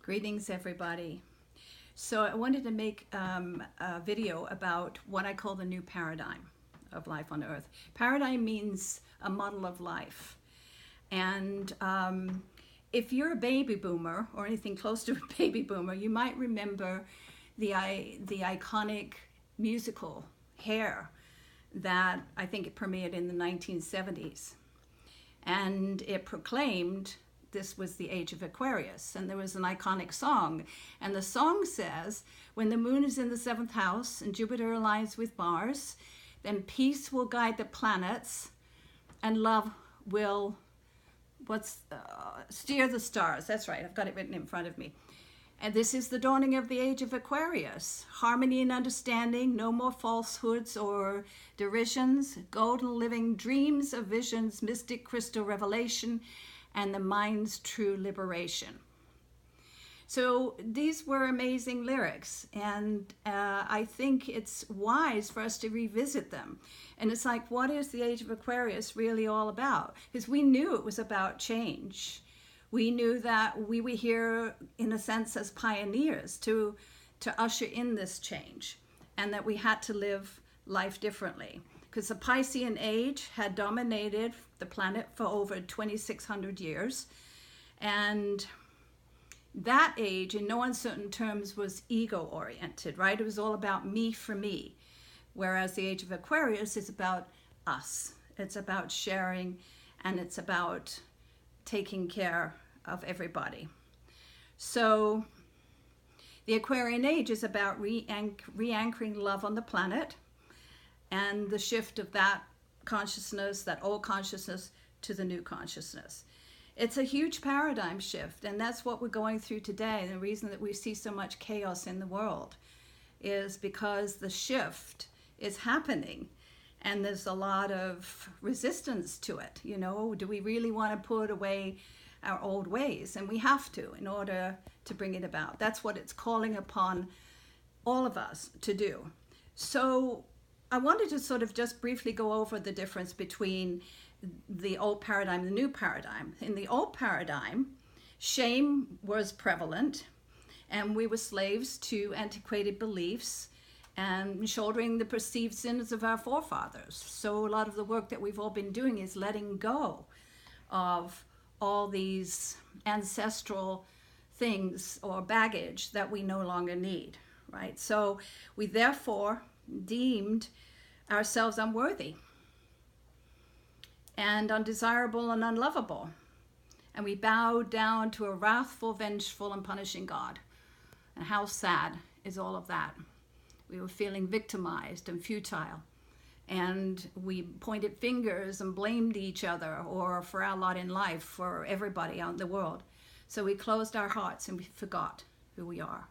Greetings, everybody. So I wanted to make a video about what I call the new paradigm of life on Earth. Paradigm means a model of life. And if you're a baby boomer or anything close to a baby boomer, you might remember the iconic musical Hair that I think it premiered in the 1970s. And it proclaimed this was the Age of Aquarius, and there was an iconic song, and the song says, when the moon is in the 7th house and Jupiter aligns with Mars, then peace will guide the planets and love will steer the stars. That's right, I've got it written in front of me. And this is the dawning of the Age of Aquarius. Harmony and understanding, no more falsehoods or derisions, golden living dreams of visions, mystic crystal revelation, and the mind's true liberation. So these were amazing lyrics, and I think it's wise for us to revisit them. And it's like, what is the Age of Aquarius really all about? Because we knew it was about change. We knew that we were here, in a sense, as pioneers to usher in this change, and that we had to live life differently. Because the Piscean age had dominated the planet for over 2,600 years. And that age, in no uncertain terms, was ego-oriented, right? It was all about me for me. Whereas the Age of Aquarius is about us. It's about sharing, and it's about taking care of everybody. So the Aquarian age is about re-anchoring love on the planet, and the shift of that consciousness, that old consciousness, to the new consciousness. It's a huge paradigm shift, and that's what we're going through today. And the reason that we see so much chaos in the world is because the shift is happening, and there's a lot of resistance to it. You know, do we really want to put away our old ways? And we have to, in order to bring it about. That's what it's calling upon all of us to do. So I wanted to sort of just briefly go over the difference between the old paradigm and the new paradigm. In the old paradigm, shame was prevalent, and we were slaves to antiquated beliefs and shouldering the perceived sins of our forefathers. So a lot of the work that we've all been doing is letting go of all these ancestral things or baggage that we no longer need, right? So we therefore deemed ourselves unworthy and undesirable and unlovable. And we bowed down to a wrathful, vengeful, and punishing God. And how sad is all of that? We were feeling victimized and futile. And we pointed fingers and blamed each other, or for our lot in life, for everybody out in the world. So we closed our hearts and we forgot who we are.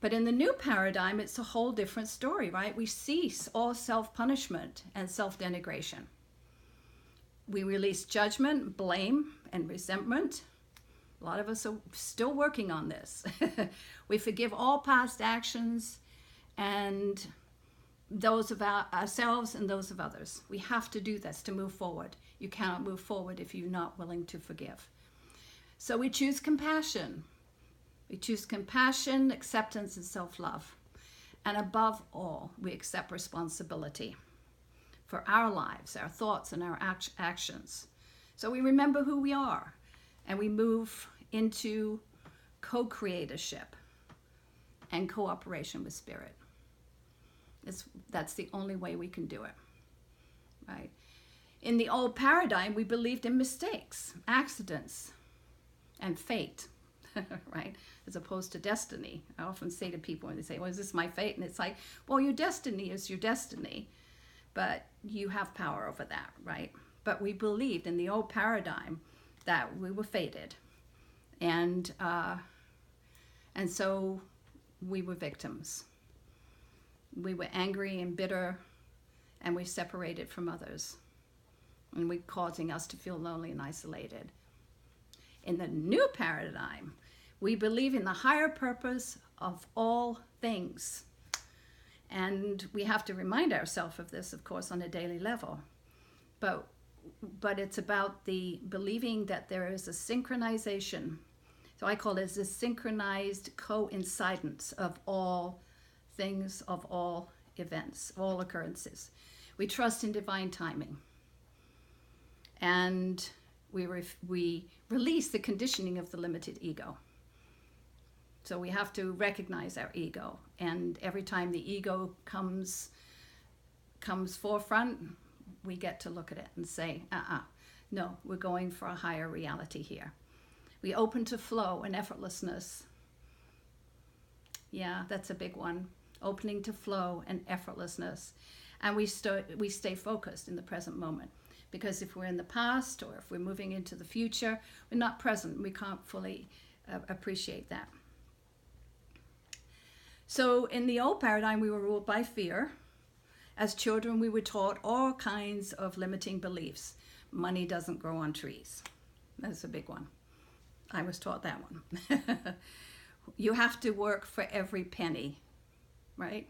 But in the new paradigm, it's a whole different story, right? We cease all self-punishment and self-denigration. We release judgment, blame, and resentment. A lot of us are still working on this. We forgive all past actions, and those of ourselves and those of others. We have to do this to move forward. You cannot move forward if you're not willing to forgive. So we choose compassion. We choose compassion, acceptance, and self-love. And above all, we accept responsibility for our lives, our thoughts, and our actions. So we remember who we are, and we move into co-creatorship and cooperation with Spirit. That's the only way we can do it, right? In the old paradigm, we believed in mistakes, accidents, and fate. Right? As opposed to destiny. I often say to people when they say, well, is this my fate? And it's like, well, your destiny is your destiny, but you have power over that, right? But we believed in the old paradigm that we were fated. And so we were victims. We were angry and bitter, and we separated from others, and we causing us to feel lonely and isolated. In the new paradigm, we believe in the higher purpose of all things. And we have to remind ourselves of this, of course, on a daily level. But it's about the believing that there is a synchronization So I call it the synchronized coincidence of all things, of all events, all occurrences. We trust in divine timing. And we release the conditioning of the limited ego. So we have to recognize our ego. And every time the ego comes forefront, we get to look at it and say, no, we're going for a higher reality here. We open to flow and effortlessness. Yeah, that's a big one. Opening to flow and effortlessness. And we stay focused in the present moment. Because if we're in the past or if we're moving into the future, we're not present. We can't fully appreciate that. So in the old paradigm, we were ruled by fear. As children, we were taught all kinds of limiting beliefs. Money doesn't grow on trees. That's a big one. I was taught that one. You have to work for every penny, right?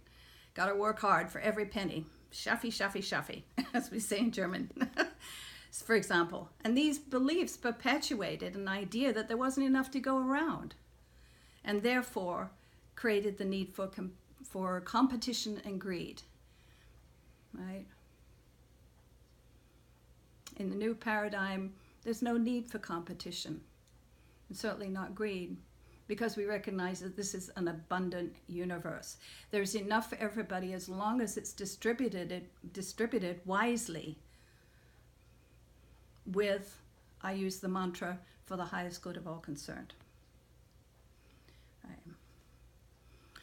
Got to work hard for every penny. Schaffe, schaffe, schaffe, as we say in German, for example. And these beliefs perpetuated an idea that there wasn't enough to go around, and therefore created the need for competition and greed, right? In the new paradigm, there's no need for competition, and certainly not greed, because we recognize that this is an abundant universe. There's enough for everybody as long as it's distributed wisely with, I use the mantra, for the highest good of all concerned. Right.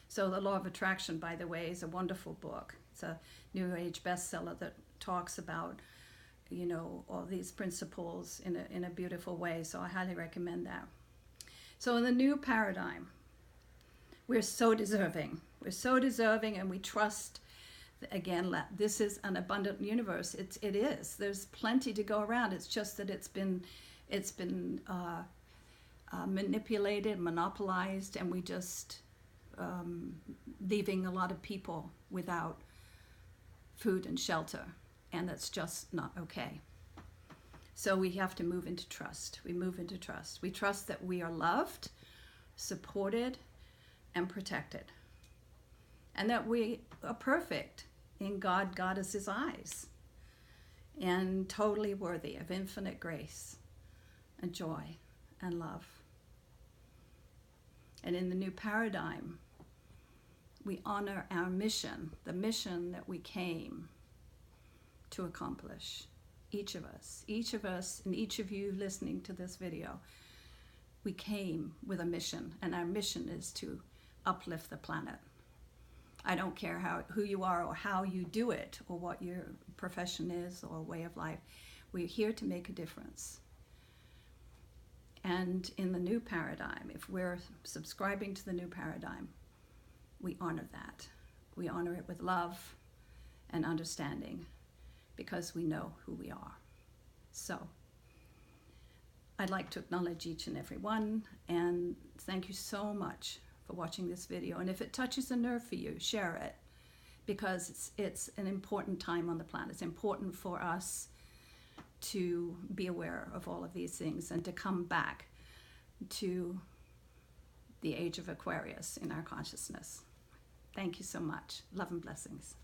So The Law of Attraction, by the way, is a wonderful book. It's a New Age bestseller that talks about, you know, all these principles in a beautiful way. So I highly recommend that. So in the new paradigm, we're so deserving. We're so deserving, and we trust, again, this is an abundant universe. It is. There's plenty to go around. It's just that it's been manipulated, monopolized, and we just leaving a lot of people without food and shelter, and that's just not okay. So we have to move into trust. We move into trust. We trust that we are loved, supported, and protected. And that we are perfect in Goddess's eyes. And totally worthy of infinite grace and joy and love. And in the new paradigm, we honor our mission, the mission that we came to accomplish. Each of us, and each of you listening to this video, we came with a mission, and our mission is to uplift the planet. I don't care who you are or how you do it or what your profession is or way of life. We're here to make a difference. And in the new paradigm, if we're subscribing to the new paradigm, we honor that. We honor it with love and understanding, because we know who we are. So I'd like to acknowledge each and every one, and thank you so much for watching this video. And if it touches a nerve for you, share it, because it's an important time on the planet. It's important for us to be aware of all of these things and to come back to the age of Aquarius in our consciousness. Thank you so much. Love and blessings.